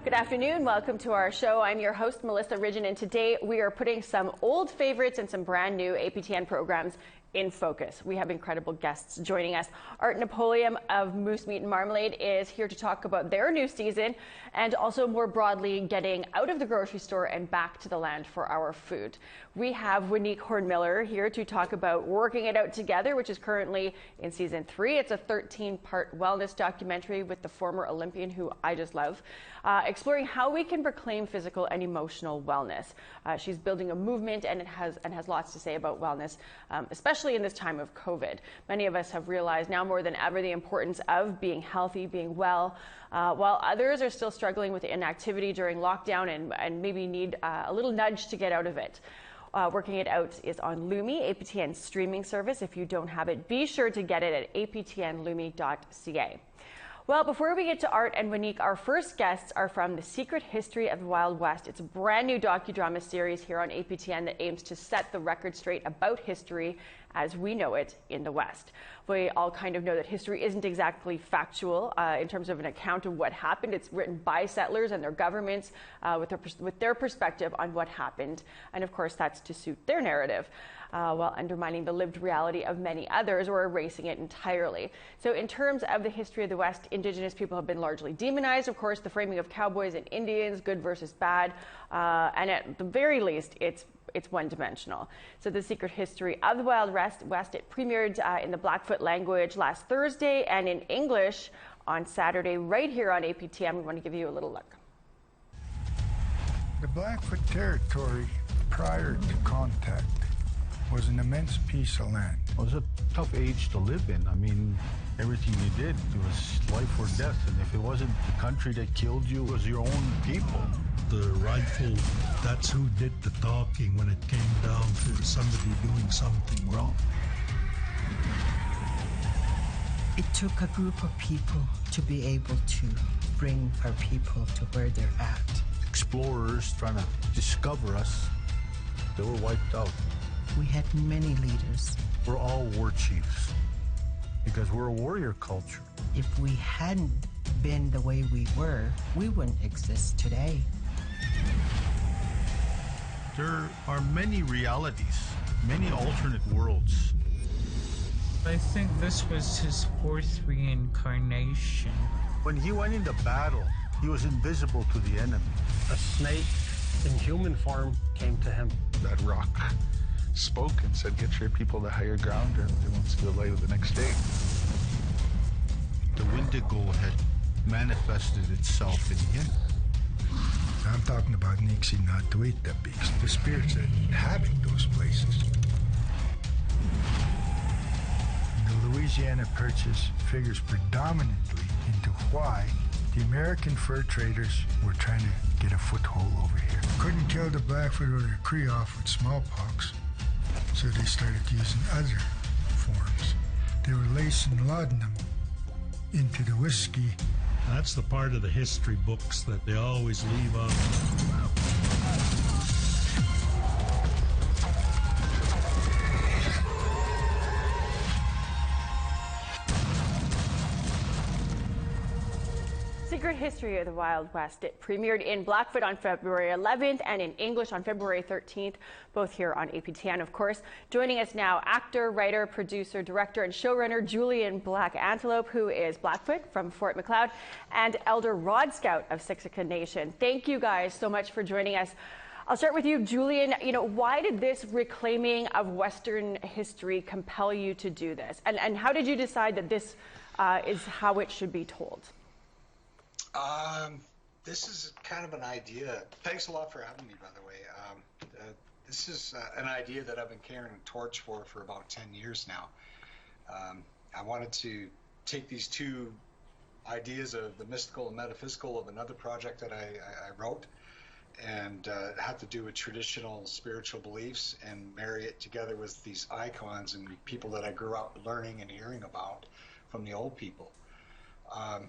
Good afternoon. Welcome to our show. I'm your host, Melissa Ridgen, and today we are putting some old favorites and some brand new APTN programs in focus. We have incredible guests joining us. Art Napoleon of Moosemeat and Marmalade is here to talk about their new season and also more broadly getting out of the grocery store and back to the land for our food. We have Waneek Hornmiller here to talk about Working It Out Together, which is currently in season 3. It's a 13-part wellness documentary with the former Olympian who I just love, exploring how we can reclaim physical and emotional wellness. She's building a movement and has lots to say about wellness, especially in this time of COVID. Many of us have realized now more than ever the importance of being healthy, being well, while others are still struggling with inactivity during lockdown and maybe need a little nudge to get out of it. Working It Out is on Lumi, APTN's streaming service. If you don't have it, be sure to get it at aptnlumi.ca. Well, before we get to Art and Waneek, our first guests are from The Secret History of the Wild West. It's a brand new docudrama series here on APTN that aims to set the record straight about history as we know it in the West. We all kind of know that history isn't exactly factual in terms of an account of what happened. It's written by settlers and their governments with their perspective on what happened. And of course, that's to suit their narrative, while undermining the lived reality of many others or erasing it entirely. So in terms of the history of the West, Indigenous people have been largely demonized. Of course, the framing of cowboys and Indians, good versus bad, and at the very least, it's one-dimensional. So The Secret History of the Wild West, it premiered in the Blackfoot language last Thursday and in English on Saturday right here on APTN. We want to give you a little look. The Blackfoot territory prior to contact was an immense piece of land. It was a tough age to live in. I mean, everything you did, it was life or death. And if it wasn't the country that killed you, it was your own people. The rifle, that's who did the talking when it came down to somebody doing something wrong. It took a group of people to be able to bring our people to where they're at. Explorers trying to discover us, they were wiped out. We had many leaders. We're all war chiefs because we're a warrior culture. If we hadn't been the way we were, we wouldn't exist today. There are many realities, many alternate worlds. I think this was his 4th reincarnation. When he went into battle, he was invisible to the enemy. A snake in human form came to him. That rock spoke and said, get your people to higher ground or they won't see the light of the next day. The Wendigo had manifested itself in him. I'm talking about Nixie not to eat that beast. The spirits that inhabit those places. The Louisiana Purchase figures predominantly into why the American fur traders were trying to get a foothold over here. Couldn't kill the Blackfoot or the Cree off with smallpox, so they started using other forms. They were lacing laudanum into the whiskey. That's the part of the history books that they always leave out. Secret History of the Wild West. It premiered in Blackfoot on February 11th and in English on February 13th, both here on APTN, of course. Joining us now, actor, writer, producer, director, and showrunner Julian Black Antelope, who is Blackfoot from Fort Macleod, and Elder Rod Scout of Siksika Nation. Thank you guys so much for joining us. I'll start with you, Julian. Why did this reclaiming of Western history compel you to do this? And how did you decide that this is how it should be told? This is kind of an idea. Thanks a lot for having me, by the way. This is an idea that I've been carrying a torch for about 10 years now. I wanted to take these two ideas of the mystical and metaphysical of another project that I wrote and had to do with traditional spiritual beliefs and marry it together with these icons and people that I grew up learning and hearing about from the old people.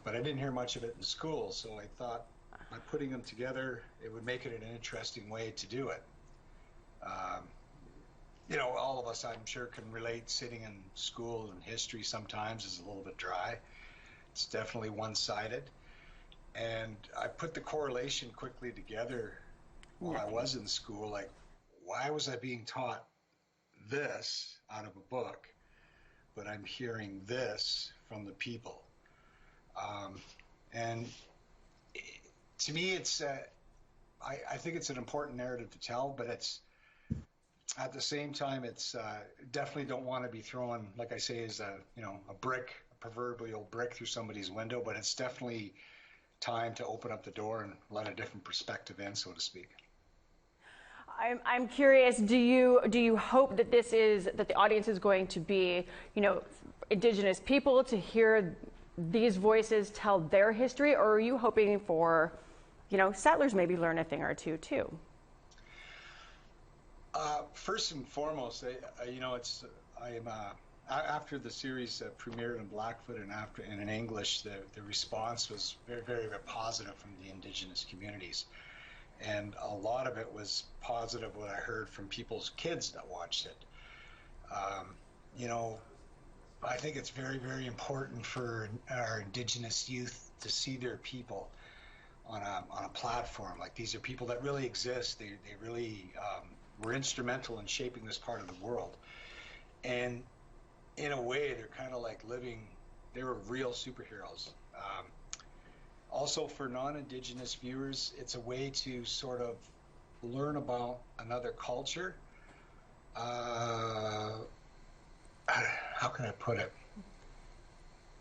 But I didn't hear much of it in school, so I thought by putting them together, it would make it an interesting way to do it. All of us, I'm sure, can relate. Sitting in school and history sometimes is a little bit dry. It's definitely one-sided. And I put the correlation quickly together while I was in school. Like, why was I being taught this out of a book, but I'm hearing this from the people? And to me, it's I think it's an important narrative to tell, but it's at the same time, it's definitely don't want to be throwing, like I say, is a brick, a proverbial brick through somebody's window, but it's definitely time to open up the door and let a different perspective in, so to speak. I'm curious. Do you hope that that the audience is going to be, Indigenous people to hear these voices tell their history, or are you hoping for, settlers maybe learn a thing or two too? First and foremost, after the series premiered in Blackfoot and in English, the response was very, very, very positive from the Indigenous communities. And a lot of it was positive what I heard from people's kids that watched it. I think it's very, very important for our Indigenous youth to see their people on a platform. Like, these are people that really exist. They really were instrumental in shaping this part of the world. And in a way, they're kind of like they were real superheroes. Also, for non-Indigenous viewers, it's a way to sort of learn about another culture. How can I put it?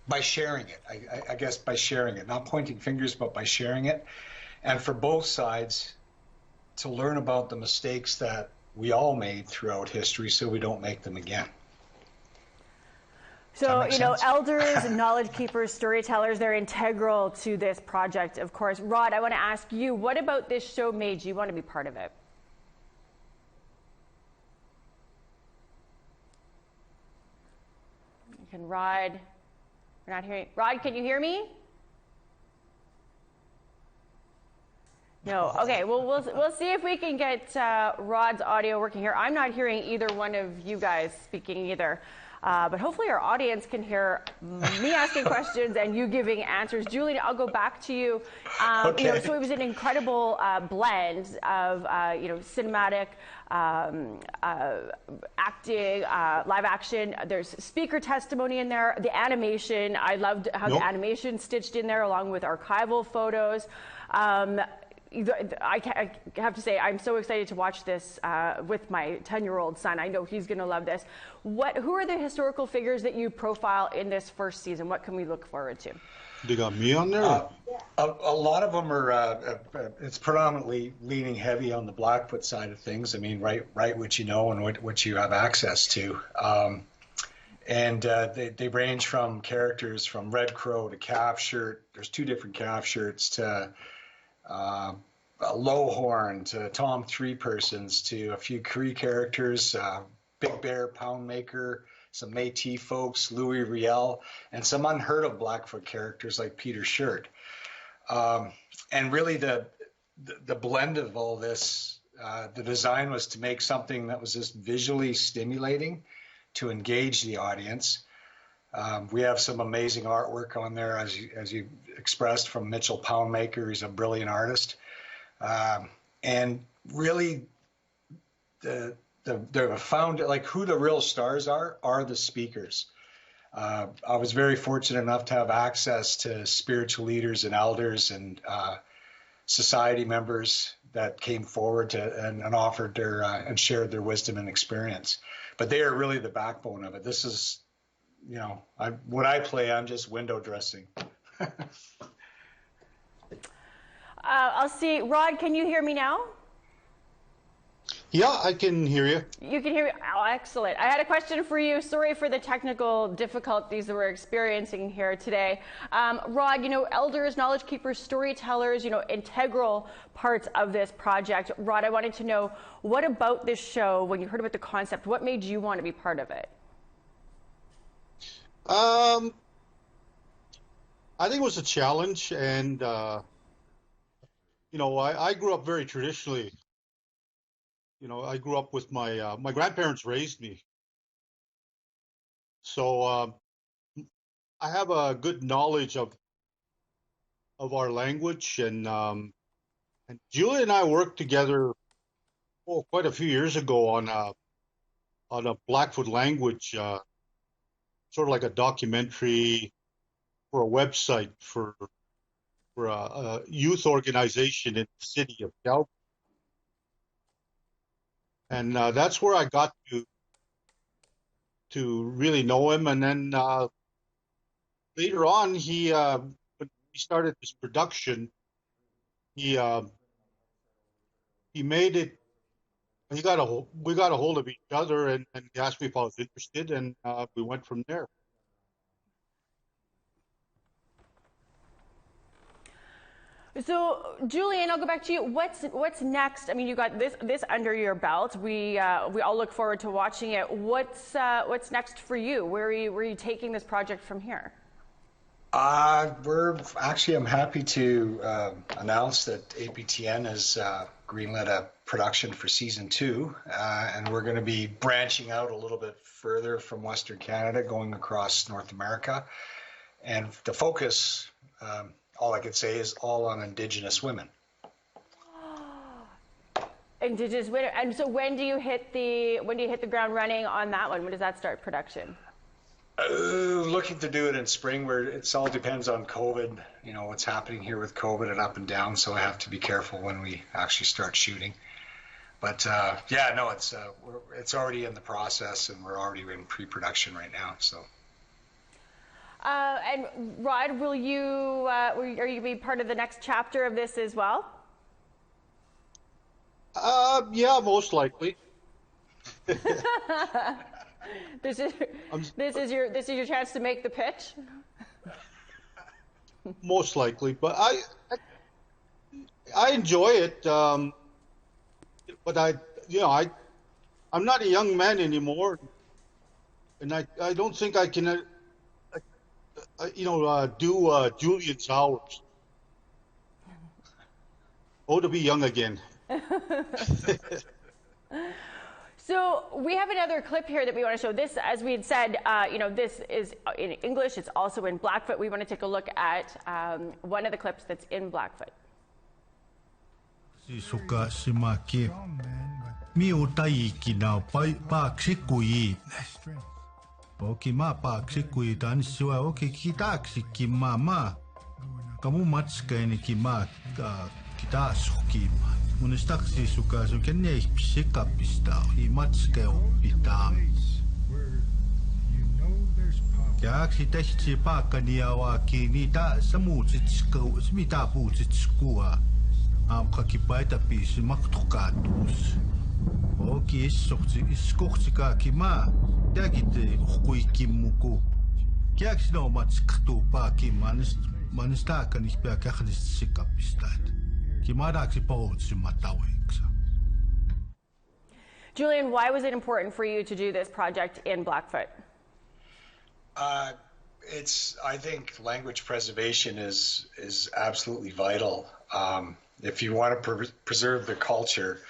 By sharing it, I guess by sharing it, not pointing fingers, but by sharing it. And for both sides to learn about the mistakes that we all made throughout history so we don't make them again. So, elders, knowledge keepers, storytellers, they're integral to this project, of course. Rod, I want to ask you, what about this show made you want to be part of it? Rod, we're not hearing. Rod, can you hear me? No. Okay. Well, we'll see if we can get Rod's audio working here. I'm not hearing either one of you guys speaking either. But hopefully our audience can hear me asking questions and you giving answers. Julie, I'll go back to you. Okay. So it was an incredible blend of cinematic, acting, live action. There's speaker testimony in there. The animation, I loved how the animation stitched in there along with archival photos. I have to say, I'm so excited to watch this with my 10-year-old son. I know he's going to love this. Who are the historical figures that you profile in this first season? What can we look forward to? They got me on there? A lot of them are, it's predominantly leaning heavy on the Blackfoot side of things. I mean, right what you know and what you have access to. And they range from characters from Red Crow to Calf Shirt. There's 2 different Calf Shirts to Lowhorn to Tom Three Persons to a few Cree characters, Big Bear, Poundmaker, some Métis folks, Louis Riel, and some unheard of Blackfoot characters like Peter Shirt. And really the blend of all this, the design was to make something that was just visually stimulating to engage the audience. We have some amazing artwork on there, as you expressed, from Mitchell Poundmaker. He's a brilliant artist. And really, the found, like, who the real stars are the speakers. I was very fortunate enough to have access to spiritual leaders and elders and society members that came forward and offered their and shared their wisdom and experience. But they are really the backbone of it. This is, what I play, I'm just window dressing. I'll see. Rod, can you hear me now? Yeah, I can hear you. You can hear me? Oh, excellent. I had a question for you. Sorry for the technical difficulties that we're experiencing here today. Rod, elders, knowledge keepers, storytellers, integral parts of this project. Rod, I wanted to know, what about this show, when you heard about the concept, what made you want to be part of it? I think it was a challenge, and I grew up very traditionally. I grew up with my grandparents raised me, so I have a good knowledge of of our language, and Julie and I worked together quite a few years ago on a Blackfoot language, sort of like a documentary for a website for a youth organization in the city of Calgary. And that's where I got to really know him. And then later on, when he started this production, he made it. We got a hold of each other, and he asked me if I was interested, and we went from there. So, Julian, I'll go back to you. What's next? I mean, you got this under your belt. We all look forward to watching it. What's next for you? Where are you taking this project from here? I'm happy to announce that APTN has greenlit a production for season 2, and we're going to be branching out a little bit further from Western Canada, going across North America, and the focus. All I could say is all on Indigenous women. Indigenous women. And so when do you hit the ground running on that one? When does that start production? Looking to do it in spring, where it all depends on COVID. You know what's happening here with COVID and up and down, so I have to be careful when we actually start shooting. But it's already in the process, and we're already in pre-production right now. So. And Rod, are you going to be part of the next chapter of this as well? Yeah, most likely. This is your chance to make the pitch. Most likely, but I enjoy it. But I'm not a young man anymore, and I don't think I can. Do Julian's hours. Oh, to be young again. So we have another clip here that we want to show. This, as we had said, this is in English. It's also in Blackfoot. We want to take a look at one of the clips that's in Blackfoot. Oki ma pa ksikui dan siwa oki kitaksi ki mama kamu matska ni ki ma kita suki ma unistaksi suka so kenne psika pista I matska opitam ya kitesti pa kaniawa ki ni ta samu tsku smita pu tskua am kakipaita pis maktukatus oki iskochika ki ma Kiakite hukui kimuku. Kiaks no matsktu pa ki manista kan ich per kachlis sikapistat. Ki madaksi powotsi mataweksa. Julian, why was it important for you to do this project in Blackfoot? I think language preservation is absolutely vital. If you want to preserve the culture,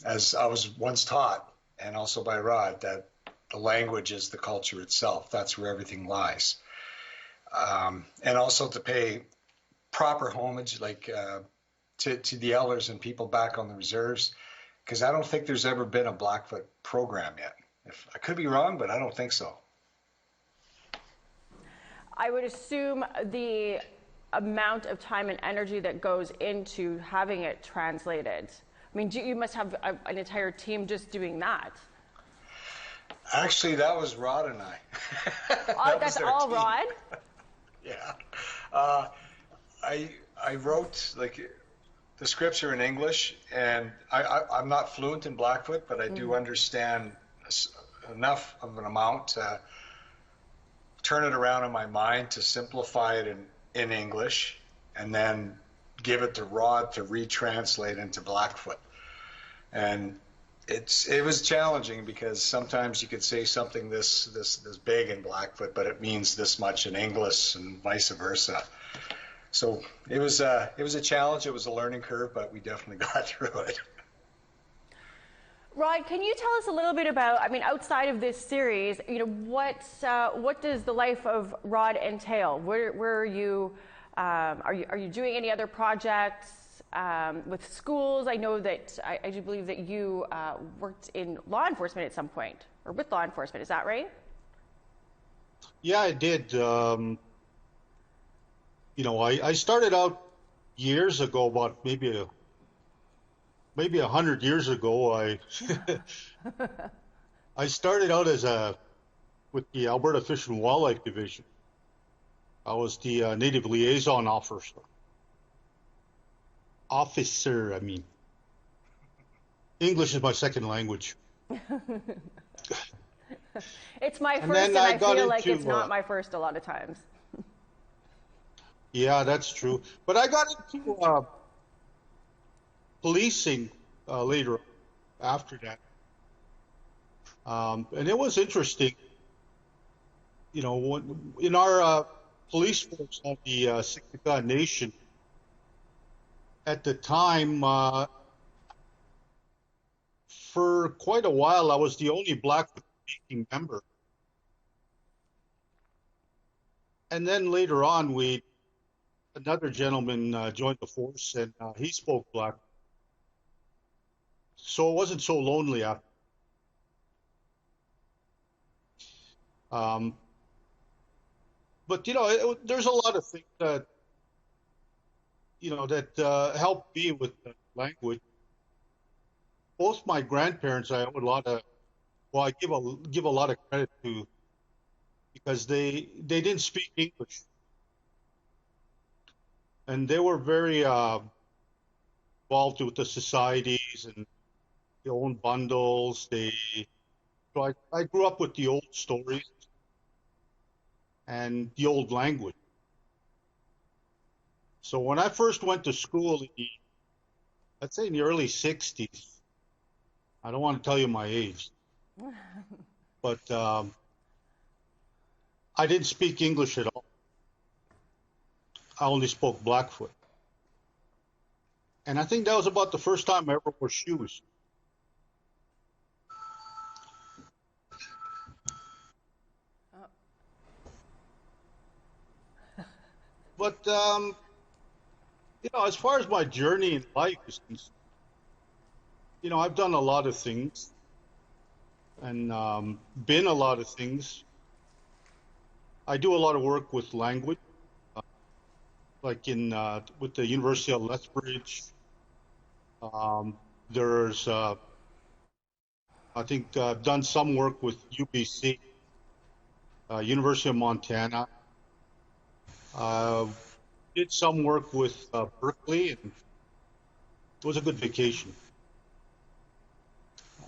as I was once taught, and also by Rod, that the language is the culture itself. That's where everything lies. And also to pay proper homage, to the elders and people back on the reserves, because I don't think there's ever been a Blackfoot program yet. I could be wrong, but I don't think so. I would assume the amount of time and energy that goes into having it translated. I mean, you must have an entire team just doing that. Actually, that was Rod and I. That's all team. Rod? Yeah. I wrote the scripture in English, and I'm not fluent in Blackfoot, but I do understand enough of an amount to turn it around in my mind to simplify it in English, and then give it to Rod to retranslate into Blackfoot. And it was challenging because sometimes you could say something this big in Blackfoot, but it means this much in English, and vice versa. So it was a challenge. It was a learning curve, but we definitely got through it. Rod, can you tell us a little bit about, I mean, outside of this series, what does the life of Rod entail? Where are you Are you doing any other projects with schools? I know that I do believe that you worked in law enforcement at some point, or with law enforcement. Is that right? Yeah, I did. You know, I started out years ago, about maybe 100 years ago. I started out with the Alberta Fish and Wildlife Division. I was the Native Liaison Officer. I mean. English is my second language. It's my first, and I feel like it's not my first a lot of times. Yeah, that's true. But I got into policing later after that. And it was interesting. You know, in our police force of the APTN Nation, at the time, for quite a while, I was the only Blackfoot-speaking member. And then later on, another gentleman joined the force, and he spoke Black. So it wasn't so lonely after. But, you know, there's a lot of things that, you know, that helped me with the language. Both my grandparents, I owe a lot of, well, I give a lot of credit to, because they didn't speak English. And they were very involved with the societies and their own bundles. So I grew up with the old stories and the old language. So when I first went to school, I'd say in the early 60s, I don't want to tell you my age, but I didn't speak English at all. I only spoke Blackfoot. And I think that was about the first time I ever wore shoes. But, you know, as far as my journey in life is concerned, you know, I've done a lot of things and been a lot of things. I do a lot of work with language, like with the University of Lethbridge. There's, I think I've done some work with UBC, University of Montana. Did some work with Berkeley, and it was a good vacation.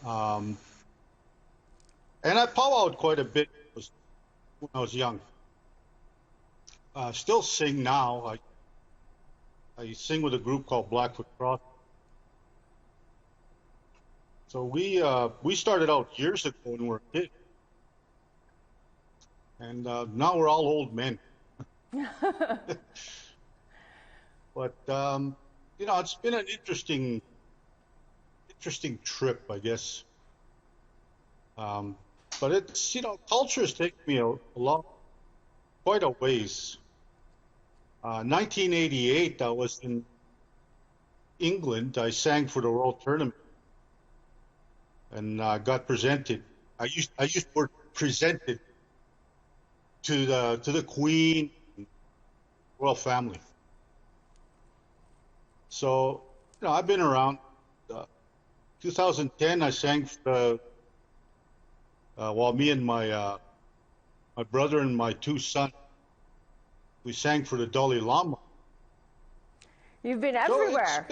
And I powwowed quite a bit when I was young. Still sing now. I sing with a group called Blackfoot Cross. So we started out years ago when we were kids, and now we're all old men. But you know, it's been an interesting trip, I guess. But it's, you know, culture has taken me quite a ways. 1988, I was in England. I sang for the World Tournament, and got presented. I used the word presented to the Queen, royal family. So, you know, I've been around. 2010, I sang for while me and my brother and my two sons, we sang for the Dalai Lama. You've been everywhere.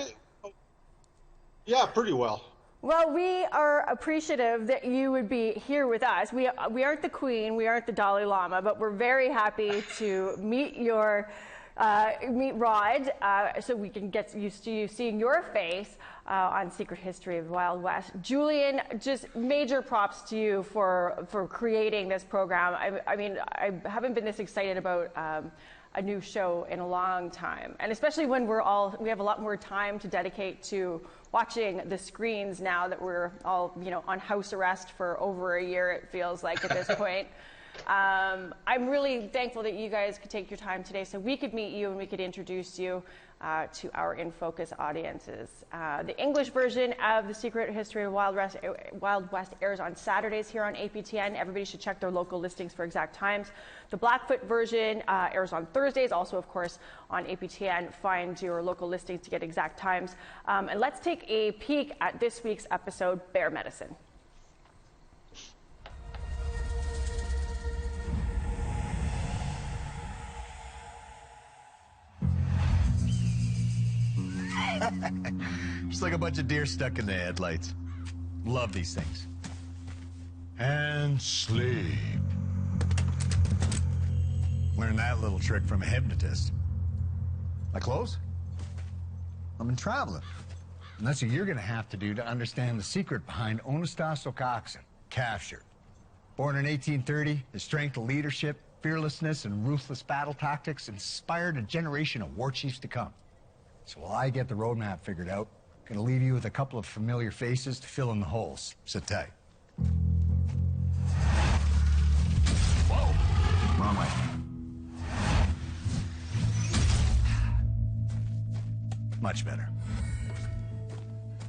Yeah, pretty well. Well, we are appreciative that you would be here with us. We aren't the Queen, we aren't the Dalai Lama, but we're very happy to meet Rod, so we can get used to you seeing your face on Secret History of the Wild West. Julian, just major props to you for creating this program. I mean, I haven't been this excited about a new show in a long time, and especially when we have a lot more time to dedicate to watching the screens now that we're all, you know, on house arrest for over a year, it feels like at this point. I'm really thankful that you guys could take your time today so we could meet you and we could introduce you to our InFocus audiences. The English version of The Secret History of Wild West airs on Saturdays here on APTN. Everybody should check their local listings for exact times. The Blackfoot version airs on Thursdays, also, of course, on APTN. Find your local listings to get exact times. And let's take a peek at this week's episode, Bear Medicine. Just like a bunch of deer stuck in the headlights. Love these things. And sleep. Learned that little trick from a hypnotist. My clothes? I've been traveling. And that's what you're gonna have to do to understand the secret behind Onostasocoxen, calf shirt. Born in 1830, his strength of leadership, fearlessness, and ruthless battle tactics inspired a generation of war chiefs to come. So while I get the roadmap figured out, I'm gonna leave you with a couple of familiar faces to fill in the holes. Sit tight. Whoa! Wrong way. Much better.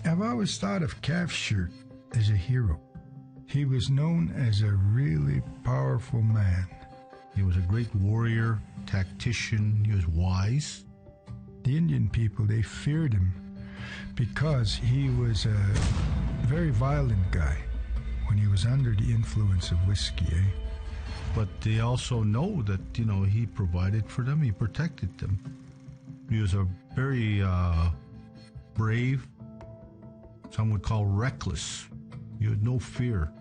I've always thought of Calf Shirt as a hero. He was known as a really powerful man. He was a great warrior, tactician, he was wise. The Indian people, they feared him because he was a very violent guy when he was under the influence of whiskey, eh? But they also know that, you know, he provided for them, he protected them. He was a very brave, some would call reckless. He had no fear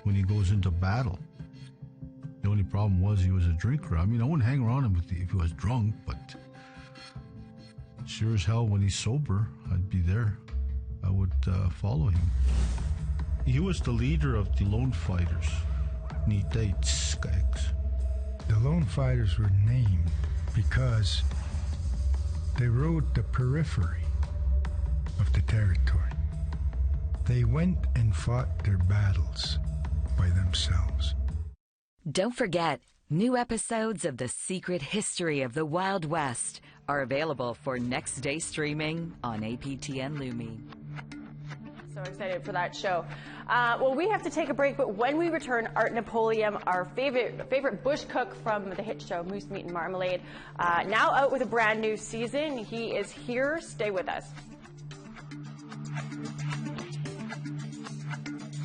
when he goes into battle. The only problem was he was a drinker. I mean, I wouldn't hang around him if he was drunk, but sure as hell when he's sober, I'd be there. I would follow him. He was the leader of the lone fighters. The lone fighters were named because they rode the periphery of the territory. They went and fought their battles by themselves. Don't forget, new episodes of The Secret History of the Wild West are available for next day streaming on APTN Lumi. So excited for that show. Well, we have to take a break, but when we return, Art Napoleon, our favorite bush cook from the hit show Moosemeat and Marmalade, now out with a brand new season. He is here. Stay with us.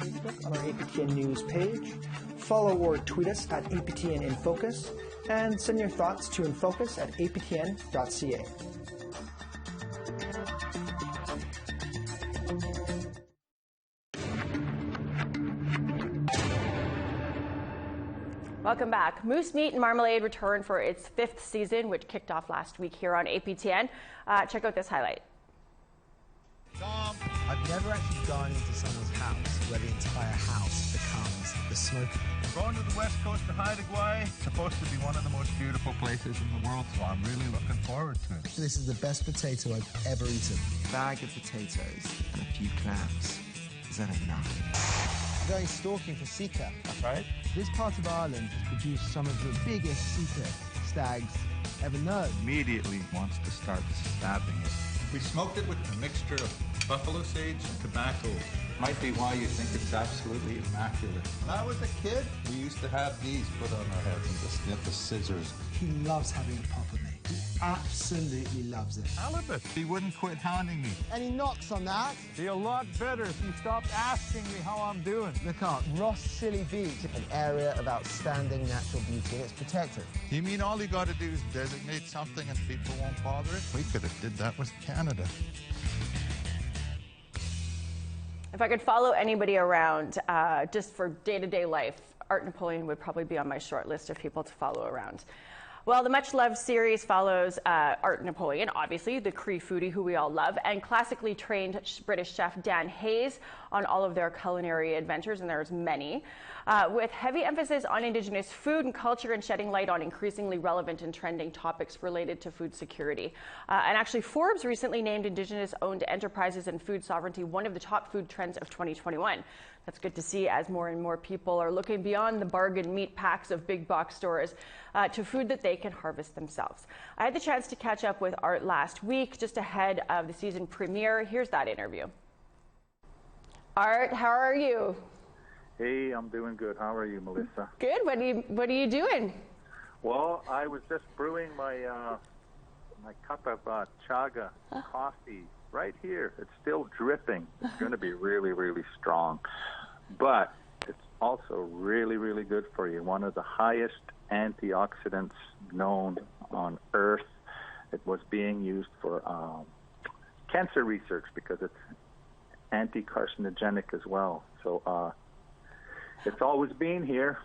Facebook on our APTN News page. Follow or tweet us at APTN InFocus, and send your thoughts to infocus@aptn.ca. Welcome back. Moosemeat and Marmalade returned for its 5th season, which kicked off last week here on APTN. Check out this highlight. I've never actually gone into someone's house where the entire house becomes the smoking. We're going to the west coast of Haida. It's supposed to be one of the most beautiful places in the world, so I'm really looking forward to it. This is the best potato I've ever eaten. A bag of potatoes and a few clams. Is that enough? I'm going stalking for sika. That's right. This part of Ireland has produced some of the biggest sika stags ever known. Immediately wants to start stabbing it. We smoked it with a mixture of buffalo sage and tobacco. Might be why you think it's absolutely immaculate. When I was a kid, we used to have these put on our heads and just get the scissors. He loves having a pop at me. He absolutely loves it. Halibut. He wouldn't quit hounding me. Any knocks on that? Be a lot better if you stopped asking me how I'm doing. Look up, Ross Scilly Beach, an area of outstanding natural beauty, and it's protected. You mean all you got to do is designate something and people won't bother it? We could have did that with Canada. If I could follow anybody around just for day-to-day life, Art Napoleon would probably be on my short list of people to follow around. Well, the much-loved series follows Art Napoleon, obviously, the Cree foodie who we all love, and classically trained British chef Dan Hayes on all of their culinary adventures, and there's many, with heavy emphasis on Indigenous food and culture and shedding light on increasingly relevant and trending topics related to food security. And actually, Forbes recently named Indigenous-owned enterprises and food sovereignty one of the top food trends of 2021. That's good to see as more and more people are looking beyond the bargain meat packs of big box stores to food that they can harvest themselves. I had the chance to catch up with Art last week, just ahead of the season premiere. Here's that interview. Art, how are you? Hey, I'm doing good. How are you, Melissa? Good. What are you doing? Well, I was just brewing my my cup of chaga coffee right here. It's still dripping. It's going to be really, really strong. But it's also really, really good for you. One of the highest antioxidants known on Earth. It was being used for cancer research because it's anti-carcinogenic as well. So it's always been here.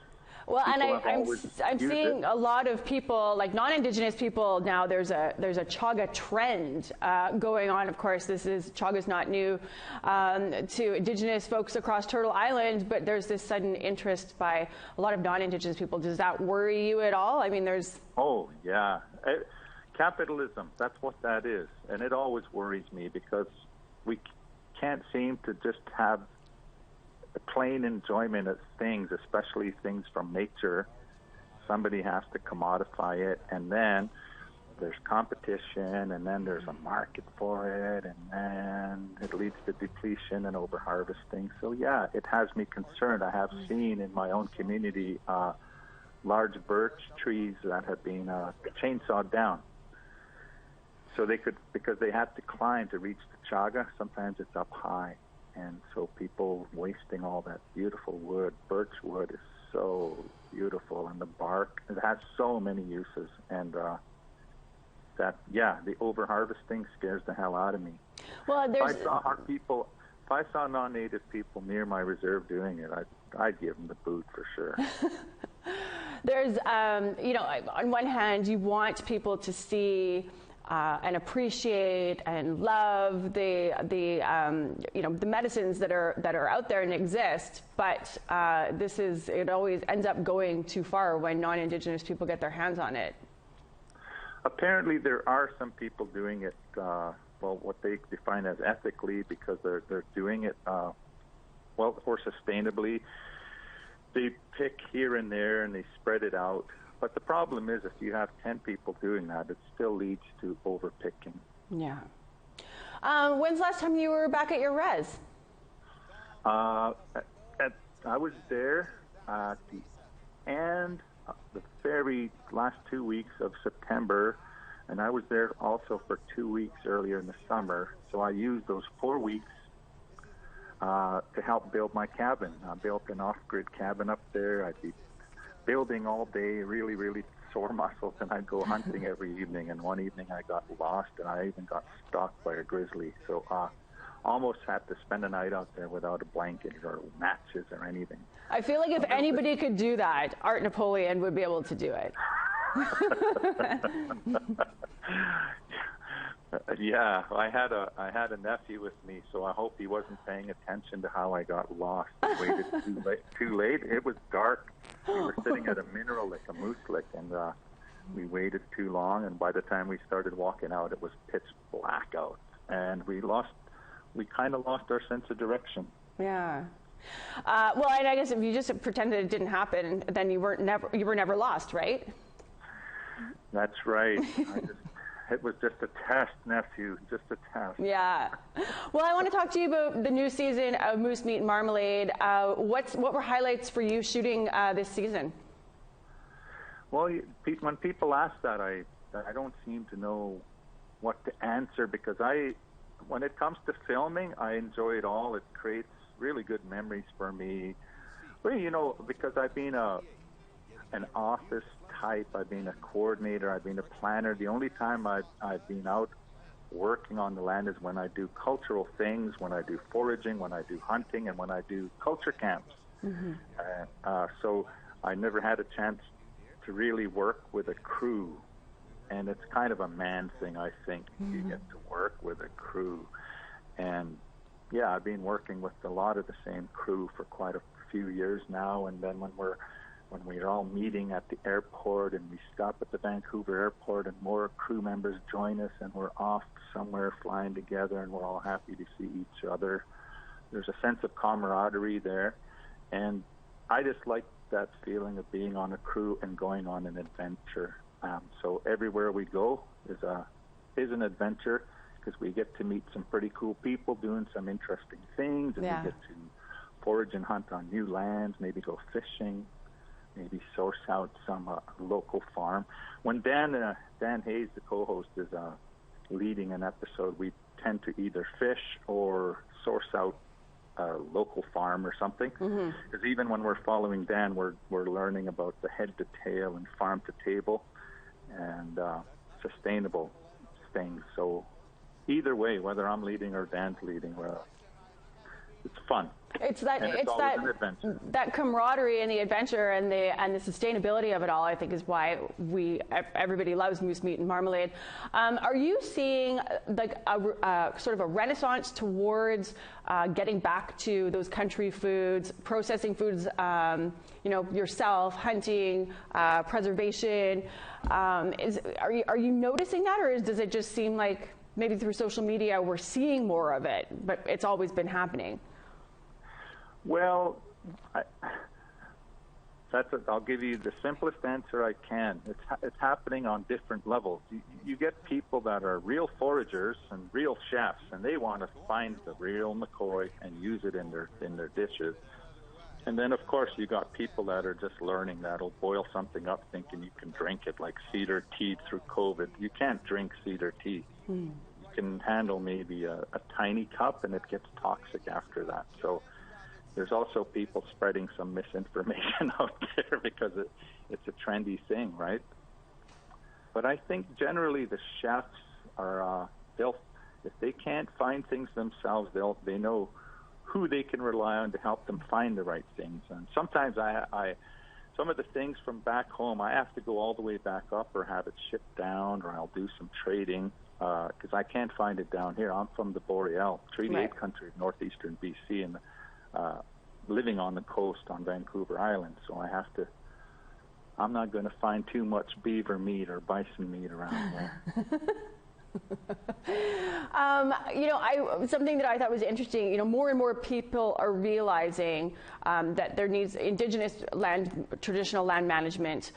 Well, and I'm seeing a lot of people, like non-Indigenous people now. There's a chaga trend going on. Of course, chaga's not new to Indigenous folks across Turtle Island, but there's this sudden interest by a lot of non-Indigenous people. Does that worry you at all? I mean, there's. Oh yeah, capitalism. That's what that is, and it always worries me because we can't seem to just have a plain enjoyment of things, especially things from nature. Somebody has to commodify it, and then there's competition, and then there's a market for it, and then it leads to depletion and overharvesting. So yeah, it has me concerned. I have seen in my own community large birch trees that have been chainsawed down. So they could, because they have to climb to reach the chaga. Sometimes it's up high. And so people wasting all that beautiful wood. Birch wood is so beautiful, and the bark, it has so many uses. And the over-harvesting scares the hell out of me. Well, if I saw non-native people near my reserve doing it, I'd give them the boot for sure. There's, on one hand, you want people to see and appreciate and love the medicines that are out there and exist, but it always ends up going too far when non-Indigenous people get their hands on it. Apparently, there are some people doing it, what they define as ethically, because they're doing it or sustainably. They pick here and there and they spread it out. But the problem is, if you have 10 people doing that, it still leads to overpicking. Yeah. When's the last time you were back at your res? I was there at the end, the very last 2 weeks of September, and I was there also for 2 weeks earlier in the summer. So I used those 4 weeks to help build my cabin. I built an off-grid cabin up there. I'd be building all day, really, really sore muscles, and I'd go hunting every evening. And one evening I got lost, and I even got stalked by a grizzly. So almost had to spend a night out there without a blanket or matches or anything. I feel like if anybody could do that, Art Napoleon would be able to do it. Yeah, I had a nephew with me, so I hope he wasn't paying attention to how I got lost. I waited too late. It was dark. We were sitting at a mineral lick, a moose lick, and we waited too long. And by the time we started walking out, it was pitch black out, and we kind of lost our sense of direction. Yeah. Well, and I guess if you just pretended it didn't happen, then you were never lost, right? That's right. It was just a test, nephew, just a test. Yeah. Well, I want to talk to you about the new season of Moosemeat and Marmalade. What were highlights for you shooting this season? Well, when people ask that, I don't seem to know what to answer, because when it comes to filming, I enjoy it all. It creates really good memories for me. Well, because I've been an office type, I've been a coordinator, I've been a planner. The only time I've been out working on the land is when I do cultural things, when I do foraging, when I do hunting, and when I do culture camps. Mm-hmm. So I never had a chance to really work with a crew. And it's kind of a man thing, I think. You get to work with a crew. And yeah, I've been working with a lot of the same crew for quite a few years now. And then when we're all meeting at the airport and we stop at the Vancouver airport and more crew members join us and we're off somewhere flying together and we're all happy to see each other, there's a sense of camaraderie there. And I just like that feeling of being on a crew and going on an adventure. So everywhere we go is an adventure, because we get to meet some pretty cool people doing some interesting things, and we get to forage and hunt on new lands, maybe go fishing, maybe source out some local farm. When Dan Hayes, the co-host, is leading an episode, we tend to either fish or source out a local farm or something. Because even when we're following Dan, we're learning about the head to tail and farm to table and sustainable things. So either way, whether I'm leading or Dan's leading, it's fun. It's that camaraderie and the adventure and the sustainability of it all, I think, is why everybody loves Moosemeat and Marmalade. Are you seeing like a sort of a renaissance towards getting back to those country foods, processing foods, yourself, hunting, preservation? Are you noticing that, or does it just seem like maybe through social media we're seeing more of it, but it's always been happening? Well, I'll give you the simplest answer I can. It's happening on different levels. You get people that are real foragers and real chefs, and they want to find the real McCoy and use it in their dishes. And then, of course, you got people that are just learning that'll boil something up thinking you can drink it, like cedar tea through COVID. You can't drink cedar tea. You can handle maybe a tiny cup, and it gets toxic after that. So there's also people spreading some misinformation out there because it's a trendy thing, right? But I think generally the chefs are, if they can't find things themselves, they know who they can rely on to help them find the right things. And sometimes some of the things from back home, I have to go all the way back up or have it shipped down, or I'll do some trading because I can't find it down here. I'm from the Boreal, Treaty 8 country, northeastern BC, and living on the coast on Vancouver Island. So I'm not going to find too much beaver meat or bison meat around there. Something that I thought was interesting, more and more people are realizing that there needs indigenous land, traditional land management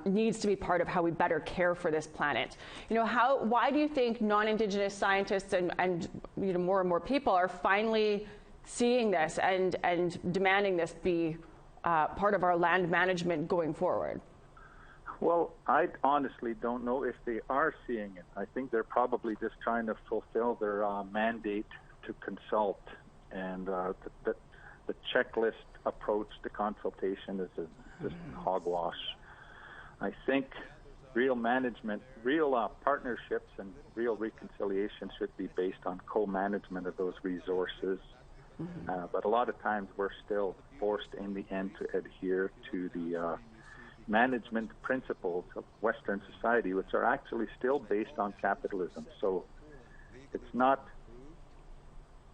needs to be part of how we better care for this planet. Why do you think non-indigenous scientists and more and more people are finally seeing this and demanding this be part of our land management going forward? Well, I honestly don't know if they are seeing it. I think they're probably just trying to fulfill their mandate to consult, and the checklist approach to consultation is just hogwash. I think real management, real partnerships, and real reconciliation should be based on co-management of those resources. But a lot of times we're still forced in the end to adhere to the management principles of Western society, which are actually still based on capitalism. So it's not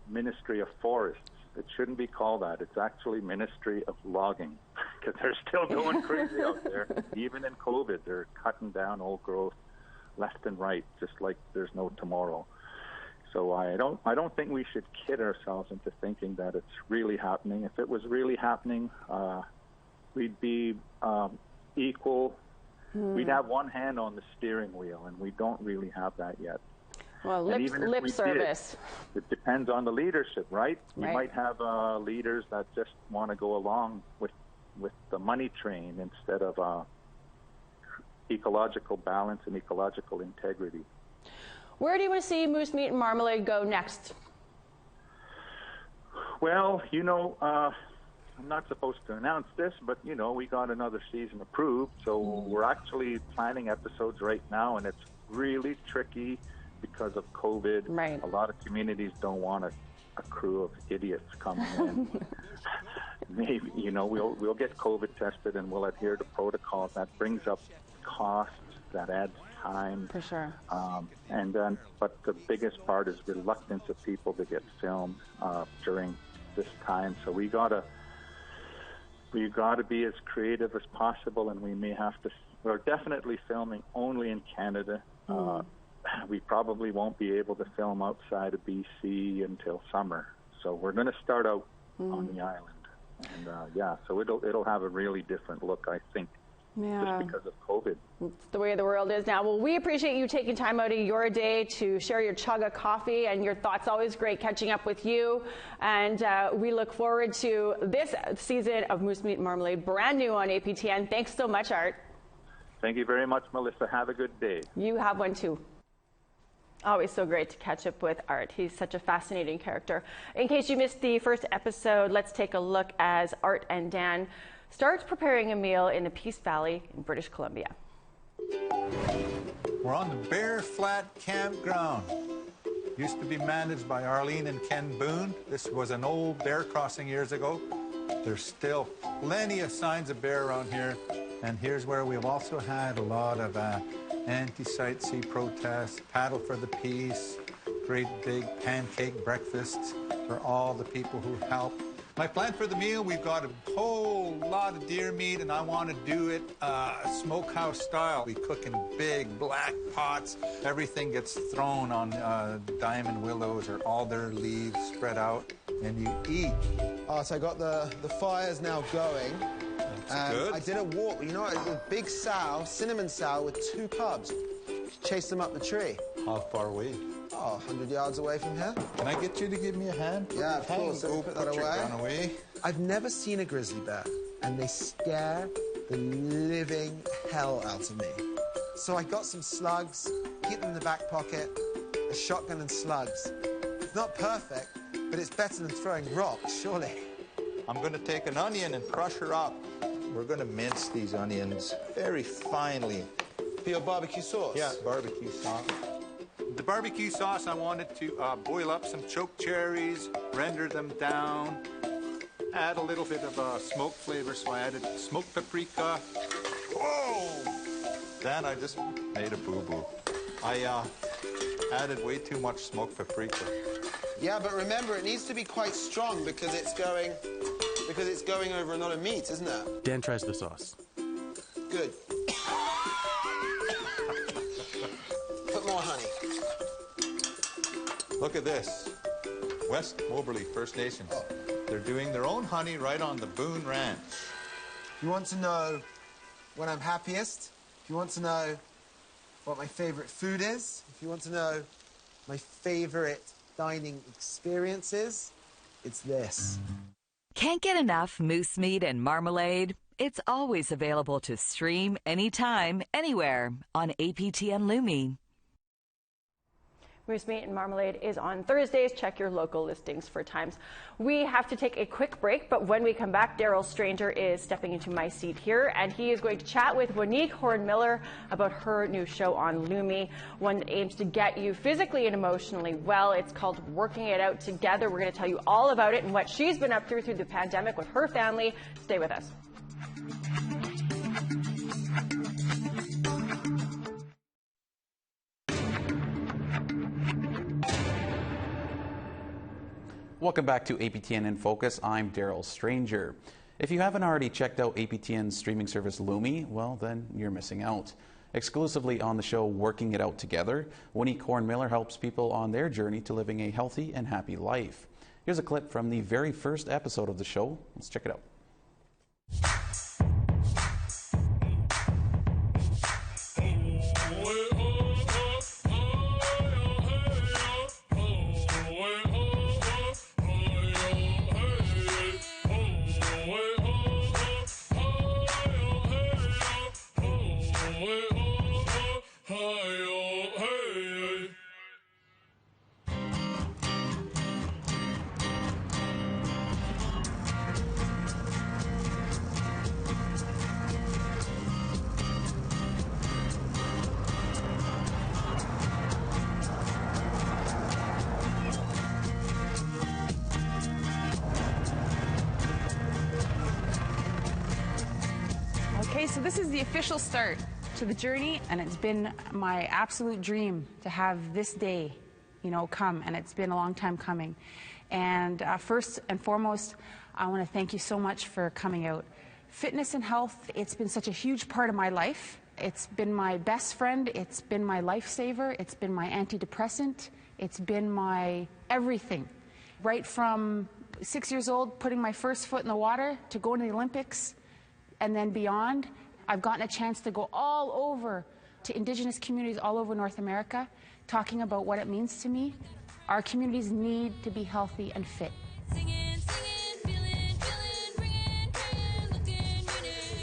Ministry of Forests. It shouldn't be called that. It's actually Ministry of Logging, because they're still going crazy out there. Even in COVID, they're cutting down old growth left and right, just like there's no tomorrow. So I don't think we should kid ourselves into thinking that it's really happening. If it was really happening, we'd be equal. We'd have one hand on the steering wheel, and we don't really have that yet. Well, lip service. It depends on the leadership, right? You might have leaders that just want to go along with the money train instead of ecological balance and ecological integrity. Where do you want to see Moosemeat and Marmalade go next? Well, I'm not supposed to announce this, but, we got another season approved, so we're actually planning episodes right now, and it's really tricky because of COVID. Right. A lot of communities don't want a crew of idiots coming in. maybe, we'll get COVID tested and we'll adhere to protocols. That brings up costs, that adds time. For sure. And then, but the biggest part is reluctance of people to get filmed during this time. So we gotta be as creative as possible, and we may have to. We're definitely filming only in Canada. We probably won't be able to film outside of BC until summer. So we're going to start out on the island, and so it'll have a really different look, I think. Yeah. Just because of COVID. It's the way the world is now. Well, we appreciate you taking time out of your day to share your chug of coffee and your thoughts. Always great catching up with you. And we look forward to this season of Moosemeat and Marmalade, brand new on APTN. Thanks so much, Art. Thank you very much, Melissa. Have a good day. You have one too. Always so great to catch up with Art. He's such a fascinating character. In case you missed the first episode, let's take a look as Art and Dan start preparing a meal in the Peace Valley in British Columbia. We're on the Bear Flat Campground. Used to be managed by Arlene and Ken Boone. This was an old bear crossing years ago. There's still plenty of signs of bear around here. And here's where we've also had a lot of anti-sightsee protests, paddle for the peace, great big pancake breakfasts for all the people who helped. My plan for the meal, we've got a whole lot of deer meat, and I want to do it smokehouse style. We cook in big black pots. Everything gets thrown on diamond willows or alder leaves spread out, and you eat. So I got the fires now going. That's good. I did a walk, a big sow, cinnamon sow with 2 cubs. Chased them up the tree. How far away? 100 yards away from here. Can I get you to give me a hand? Yeah, of course. Go put that your away. gun away. I've never seen a grizzly bear, and they scare the living hell out of me. So I got some slugs, keep them in the back pocket, a shotgun and slugs. It's not perfect, but it's better than throwing rocks, surely. I'm going to take an onion and crush her up. We're going to mince these onions very finely. For your barbecue sauce? Yeah, barbecue sauce. The barbecue sauce, I wanted to boil up some choke cherries, render them down, add a little bit of smoke flavor, so I added smoked paprika. Whoa! Then I just made a boo-boo. I added way too much smoked paprika. Yeah, but remember, it needs to be quite strong because it's going over a lot of meat, isn't it? Dan tries the sauce. Good. Put more honey. Look at this. West Moberly First Nations. They're doing their own honey right on the Boone Ranch. If you want to know when I'm happiest, if you want to know what my favorite food is, if you want to know my favorite dining experiences, it's this. Can't get enough Moosemeat and Marmalade? It's always available to stream anytime, anywhere on APTN Lumi. Moosemeat and Marmalade is on Thursdays. Check your local listings for times. We have to take a quick break, but when we come back, Daryl Stranger is stepping into my seat here, and he is going to chat with Waneek Horn-Miller about her new show on Lumi, one that aims to get you physically and emotionally well. It's called Working It Out Together. We're going to tell you all about it and what she's been up through the pandemic with her family. Stay with us. Welcome back to APTN in Focus. I'm Daryl Stranger. If you haven't already checked out APTN's streaming service Lumi, well, then you're missing out. Exclusively on the show Working It Out Together, Waneek Horn-Miller helps people on their journey to living a healthy and happy life. Here's a clip from the very first episode of the show. Let's check it out. Okay, so this is the official start to the journey, and it's been my absolute dream to have this day, come, and it's been a long time coming. And first and foremost, I want to thank you so much for coming out. Fitness and health, it's been such a huge part of my life. It's been my best friend, it's been my lifesaver, it's been my antidepressant, it's been my everything. Right from 6 years old, putting my first foot in the water, to going to the Olympics, and then beyond, I've gotten a chance to go all over to Indigenous communities all over North America, talking about what it means to me. Our communities need to be healthy and fit.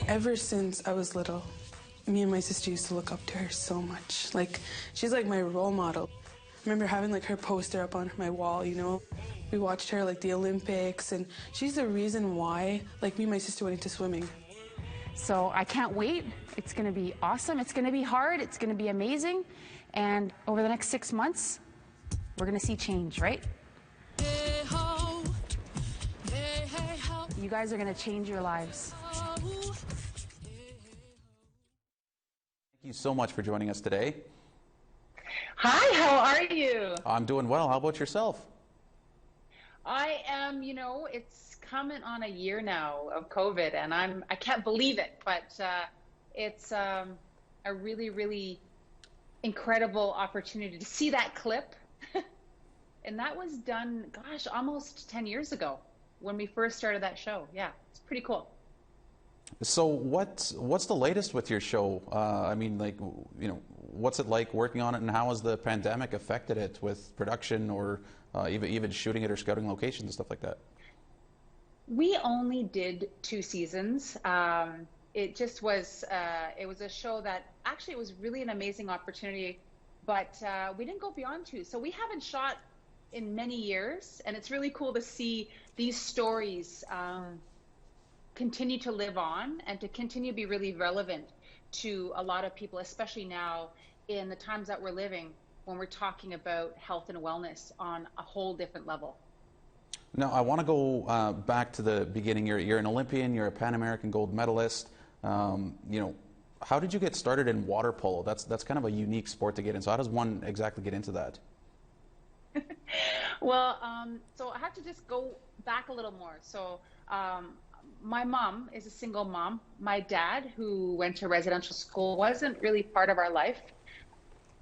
Ever since I was little, me and my sister used to look up to her so much. Like, she's like my role model. I remember having like her poster up on my wall, We watched her like the Olympics, and she's the reason why like me and my sister went into swimming. So I can't wait. It's going to be awesome. It's going to be hard. It's going to be amazing. And over the next 6 months, we're going to see change, right? You guys are going to change your lives. Thank you so much for joining us today. Hi, how are you? I'm doing well. How about yourself? I am, it's coming on a year now of COVID, and I can't believe it, but it's a really, really incredible opportunity to see that clip. And that was done, gosh, almost 10 years ago when we first started that show. Yeah, it's pretty cool. So what's the latest with your show? What's it like working on it, and how has the pandemic affected it with production or even shooting it or scouting locations and stuff like that? We only did 2 seasons. It just was, it was a show that actually it was really an amazing opportunity, but we didn't go beyond 2. So we haven't shot in many years, and it's really cool to see these stories continue to live on and to continue to be really relevant to a lot of people, especially now in the times that we're living, when we're talking about health and wellness on a whole different level. Now, I want to go back to the beginning. You're an Olympian, you're a Pan American gold medalist. How did you get started in water polo? That's kind of a unique sport to get in. So how does one exactly get into that? Well, so I have to just go back a little more. So my mom is a single mom. My dad, who went to residential school, wasn't really part of our life.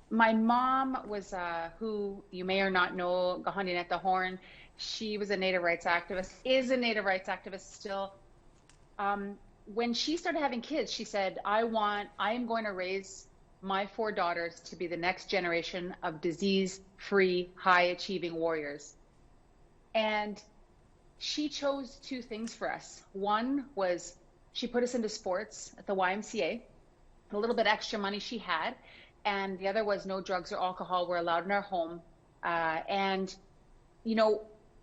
My mom was, who you may or not know, Gahandinetta Horn. She was a Native rights activist, is a Native rights activist still. When she started having kids, she said, I am going to raise my 4 daughters to be the next generation of disease-free, high-achieving warriors. And she chose 2 things for us. One was she put us into sports at the YMCA, a little bit extra money she had. And the other was no drugs or alcohol were allowed in our home.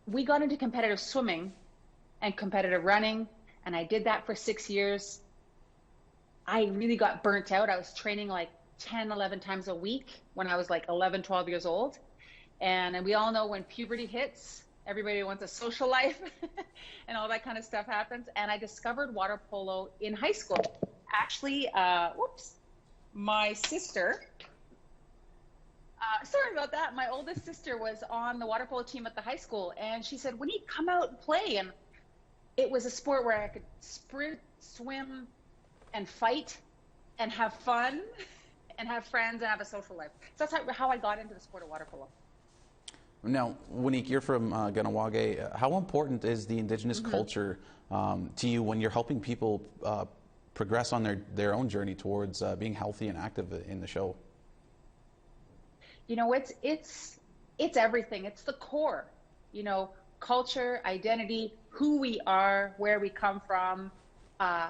We got into competitive swimming and competitive running, and I did that for 6 years. I really got burnt out. I was training like 10, 11 times a week when I was like 11, 12 years old. And we all know when puberty hits, everybody wants a social life and all that kind of stuff happens. And I discovered water polo in high school. Actually, my sister, sorry about that. My oldest sister was on the water polo team at the high school, and she said, Waneek, come out and play. And it was a sport where I could sprint, swim, and fight, and have fun, and have friends, and have a social life. So that's how I got into the sport of water polo. Now, Waneek, you're from Ganawage. How important is the Indigenous culture to you when you're helping people progress on their own journey towards being healthy and active in the show? It's everything. It's the core, culture, identity, who we are, where we come from,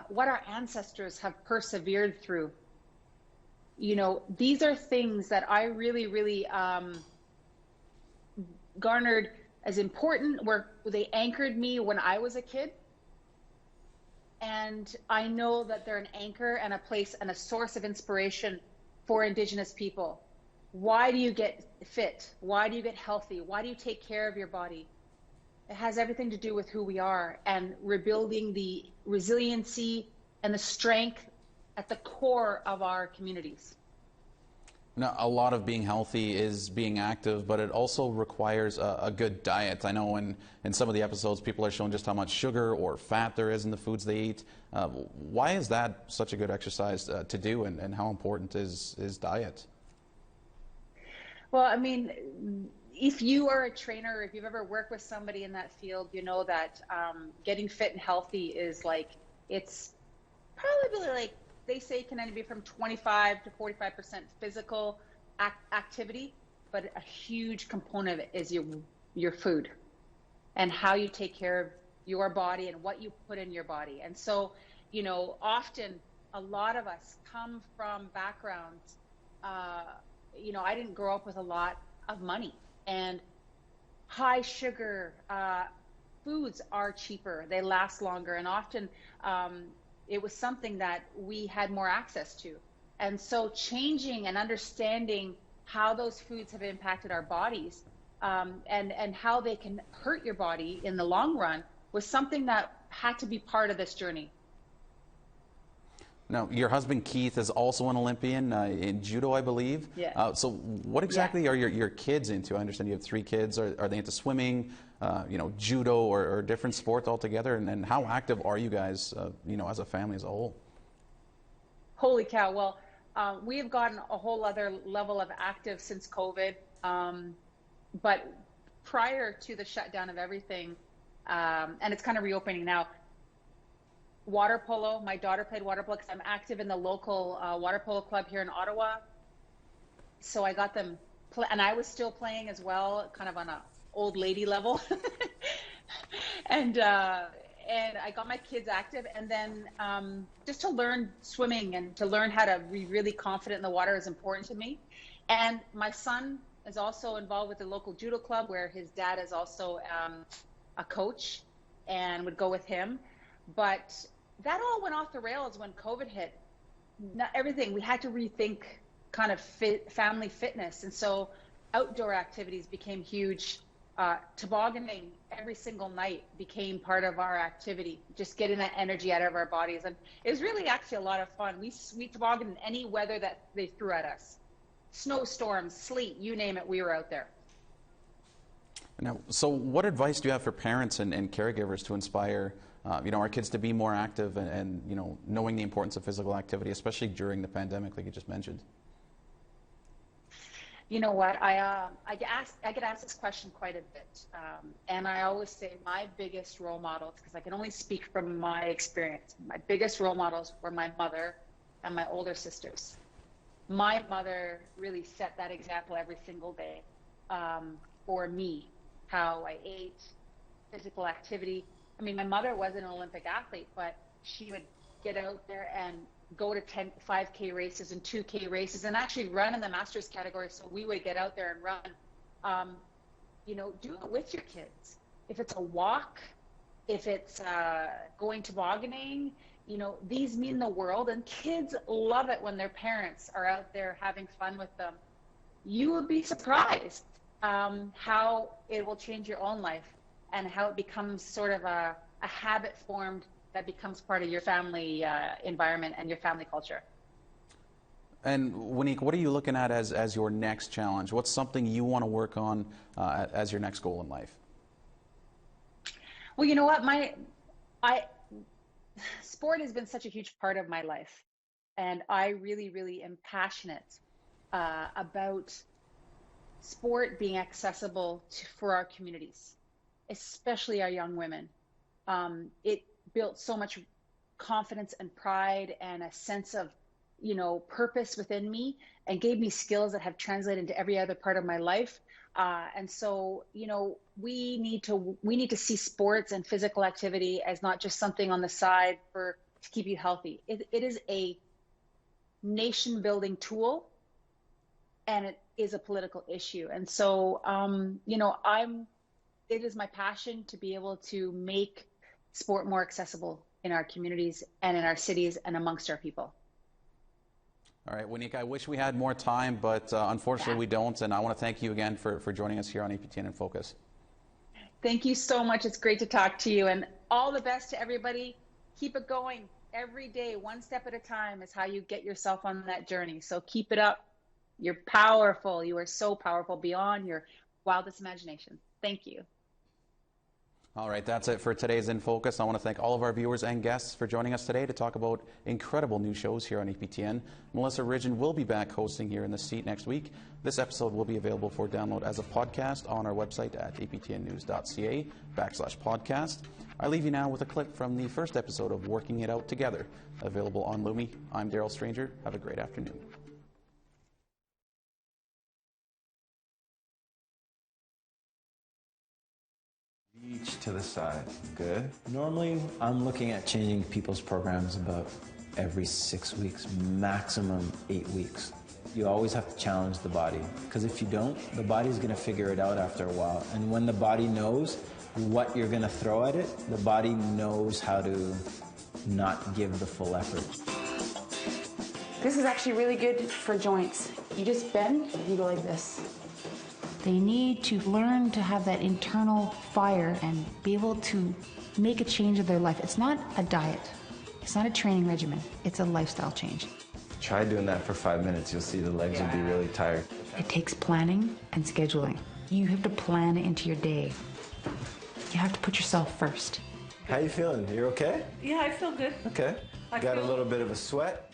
what our ancestors have persevered through. These are things that I really, really garnered as important, where they anchored me when I was a kid. And I know that they're an anchor and a place and a source of inspiration for Indigenous people. Why do you get fit? Why do you get healthy? Why do you take care of your body? It has everything to do with who we are and rebuilding the resiliency and the strength at the core of our communities. Now, a lot of being healthy is being active, but it also requires a good diet. I know in some of the episodes, people are showing just how much sugar or fat there is in the foods they eat. Why is that such a good exercise to do, and how important is diet? Well, I mean, if you are a trainer, if you've ever worked with somebody in that field, you know that getting fit and healthy is like, it's probably like, they say can only be from 25 to 45% physical activity, but a huge component of it is your food and how you take care of your body and what you put in your body. And so, you know, often a lot of us come from backgrounds, you know, I didn't grow up with a lot of money, and high sugar foods are cheaper, they last longer, and often it was something that we had more access to. And so changing and understanding how those foods have impacted our bodies and how they can hurt your body in the long run was something that had to be part of this journey. Now, your husband Keith is also an Olympian in judo, I believe. Yeah. So what exactly are your kids into? I understand you have 3 kids. Are they into swimming, you know, judo, or different sports altogether? And how active are you guys, you know, as a family as a whole? Holy cow. Well, we have gotten a whole other level of active since COVID. But prior to the shutdown of everything, and it's kind of reopening now, water polo. My daughter played water polo because I'm active in the local water polo club here in Ottawa. So I got them, and I was still playing as well, kind of on a old lady level. and I got my kids active, and then just to learn swimming and to learn how to be really confident in the water is important to me. And my son is also involved with the local judo club, where his dad is also a coach and would go with him. But that all went off the rails when COVID hit. Not everything, we had to rethink kind of family fitness. And so outdoor activities became huge. Tobogganing every single night became part of our activity, just getting that energy out of our bodies. And it was really actually a lot of fun. We tobogganed in any weather that they threw at us. Snowstorms, sleet, you name it, we were out there. Now, so what advice do you have for parents and caregivers to inspire you know, our kids to be more active and you know, knowing the importance of physical activity, especially during the pandemic, like you just mentioned? You know what, I get asked this question quite a bit, and I always say my biggest role models, because I can only speak from my experience, my biggest role models were my mother and my older sisters. My mother really set that example every single day for me, how I ate, physical activity. I mean, my mother was an Olympic athlete, but she would get out there and go to 5K races and 2K races and actually run in the masters category. So we would get out there and run. You know, do it with your kids. If it's a walk, if it's going tobogganing, you know, these mean the world, and kids love it when their parents are out there having fun with them. You would be surprised how it will change your own life and how it becomes sort of a habit formed that becomes part of your family environment and your family culture. And Waneek, what are you looking at as your next challenge? What's something you want to work on as your next goal in life? Well, you know what, sport has been such a huge part of my life, and I really, really am passionate about sport being accessible for our communities, especially our young women. It built so much confidence and pride and a sense of, you know, purpose within me, and gave me skills that have translated into every other part of my life. And so, you know, we need to see sports and physical activity as not just something on the side to keep you healthy. It is a nation building tool, and it is a political issue. And so, you know, it is my passion to be able to make sport more accessible in our communities and in our cities and amongst our people. All right, Waneek, I wish we had more time, but unfortunately we don't, and I want to thank you again for joining us here on APTN in Focus. Thank you so much. It's great to talk to you, and all the best to everybody. Keep it going. every day, one step at a time is how you get yourself on that journey. So keep it up. You're powerful. You are so powerful beyond your wildest imagination. Thank you. All right, that's it for today's In Focus. I want to thank all of our viewers and guests for joining us today to talk about incredible new shows here on APTN. Melissa Ridgen will be back hosting here in the seat next week. This episode will be available for download as a podcast on our website at aptnnews.ca/podcast. I leave you now with a clip from the first episode of Working It Out Together, available on Lumi. I'm Daryl Stranger. Have a great afternoon. Reach to the side. Good. Normally, I'm looking at changing people's programs about every 6 weeks, maximum 8 weeks. You always have to challenge the body, because if you don't, the body's going to figure it out after a while. And when the body knows what you're going to throw at it, the body knows how to not give the full effort. This is actually really good for joints. You just bend, you go like this. They need to learn to have that internal fire and be able to make a change of their life. It's not a diet. It's not a training regimen. It's a lifestyle change. Try doing that for 5 minutes. You'll see the legs will be really tired. It takes planning and scheduling. You have to plan it into your day. You have to put yourself first. How you feeling? You okay? Yeah, I feel good. Okay. Got a little bit of a sweat.